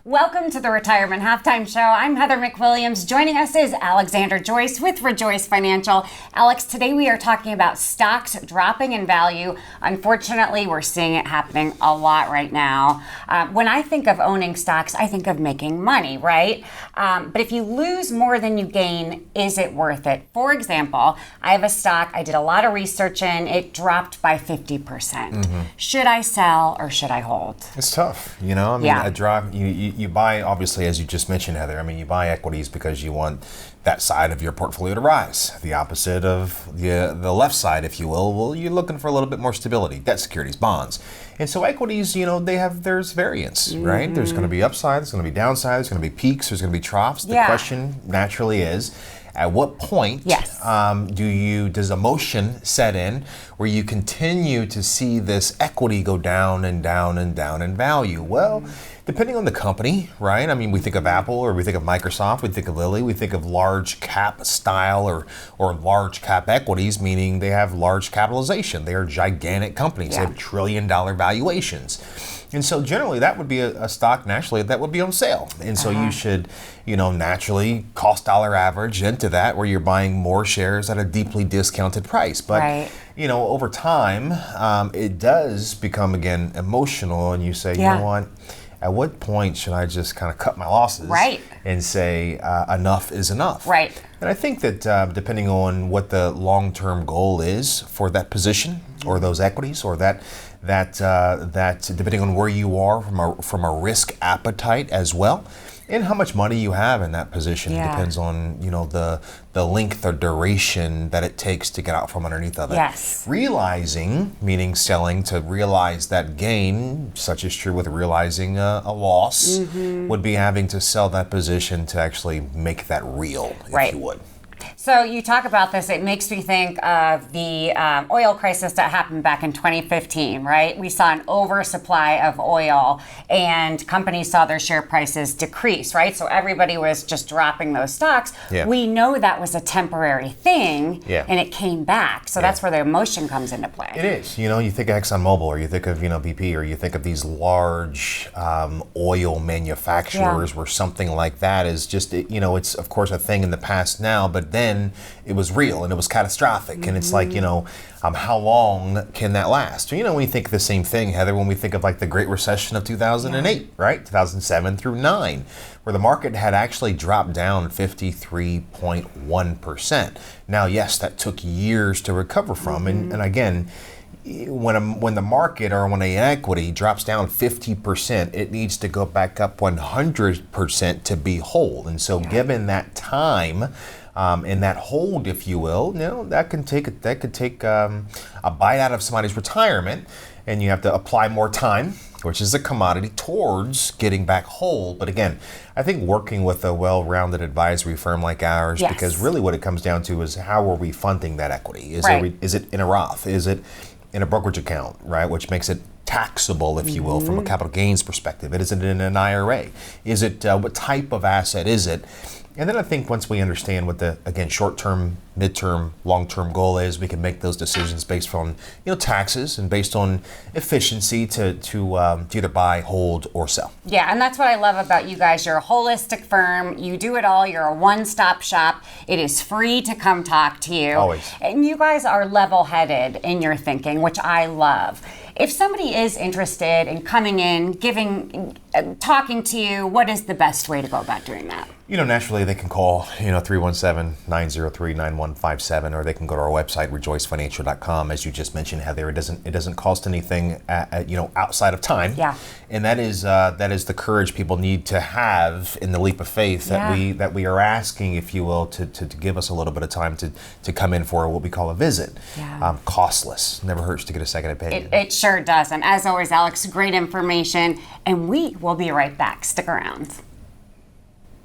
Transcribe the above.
Welcome to the Retirement Halftime Show. I'm Heather McWilliams. Joining us is Alexander Joyce with ReJoyce Financial. Alex, today we are talking about stocks dropping in value. Unfortunately, we're seeing it happening a lot right now. When I think of owning stocks, I think of making money, right? But if you lose more than you gain, is it worth it? For example, I have a stock I did a lot of research in. It dropped by 50%. Should I sell or should I hold? It's tough, you know. I mean, a drop. You buy, obviously, as you just mentioned, Heather. I mean, you buy equities because you want that side of your portfolio to rise. The opposite of the left side, if you will. Well, you're looking for a little bit more stability. Debt securities, bonds, and so equities. You know, there's variance, right? There's going to be upside. There's going to be downside. There's going to be peaks. There's going to be troughs. The question naturally is, at what point does emotion set in where you continue to see this equity go down and down and down in value? Well, depending on the company, right? I mean, we think of Apple or we think of Microsoft, we think of Lilly, we think of large cap style or large cap equities, meaning they have large capitalization. They are gigantic companies. They have trillion-dollar valuations. And so generally that would be a stock naturally that would be on sale. And so you should, naturally cost dollar average into that where you're buying more shares at a deeply discounted price. But, over time, it does become, again, emotional. And you say, you know what? At what point should I just kind of cut my losses and say enough is enough? Right. And I think that depending on what the long-term goal is for that position or those equities or that depending on where you are from a risk appetite as well, and how much money you have in that position depends on the length or duration that it takes to get out from underneath of it. Yes. Realizing, meaning selling to realize that gain, such is true with realizing a loss, would be having to sell that position to actually make that real, if you would. So you talk about this, it makes me think of the oil crisis that happened back in 2015, right? We saw an oversupply of oil and companies saw their share prices decrease, right? So everybody was just dropping those stocks. We know that was a temporary thing and it came back. So that's where the emotion comes into play. It is. You think of ExxonMobil or you think of BP or you think of these large oil manufacturers where something like that is just, it's of course a thing in the past now, but then it was real and it was catastrophic. And it's like, how long can that last? When you think the same thing, Heather, when we think of like the Great Recession of 2008, right? 2007 through 9, where the market had actually dropped down 53.1%. Now, yes, that took years to recover from. And again, when the market or when an equity drops down 50%, it needs to go back up 100% to be whole. And so given that time, and that hold, if you will, that could take a bite out of somebody's retirement, and you have to apply more time, which is a commodity, towards getting back whole. But again, I think working with a well-rounded advisory firm like ours, because really what it comes down to is how are we funding that equity? Is it in a Roth? Is it in a brokerage account, right? Which makes it taxable, if you will, from a capital gains perspective. Is it in an IRA? Is it what type of asset is it? And then I think once we understand what the, again, short-term, mid-term, long-term goal is, we can make those decisions based on, taxes and based on efficiency to either buy, hold, or sell. Yeah, and that's what I love about you guys. You're a holistic firm. You do it all. You're a one-stop shop. It is free to come talk to you. Always. And you guys are level-headed in your thinking, which I love. If somebody is interested in coming in, talking to you, what is the best way to go about doing that? Naturally they can call, 317-903-9157, or they can go to our website, ReJoyceFinancial.com. As you just mentioned, Heather, it doesn't cost anything, outside of time. Yeah. And that is the courage people need to have in the leap of faith that we are asking, if you will, to give us a little bit of time to come in for what we call a visit. Yeah. Costless. Never hurts to get a second opinion. It sure does. And as always, Alex, great information. And we will be right back. Stick around.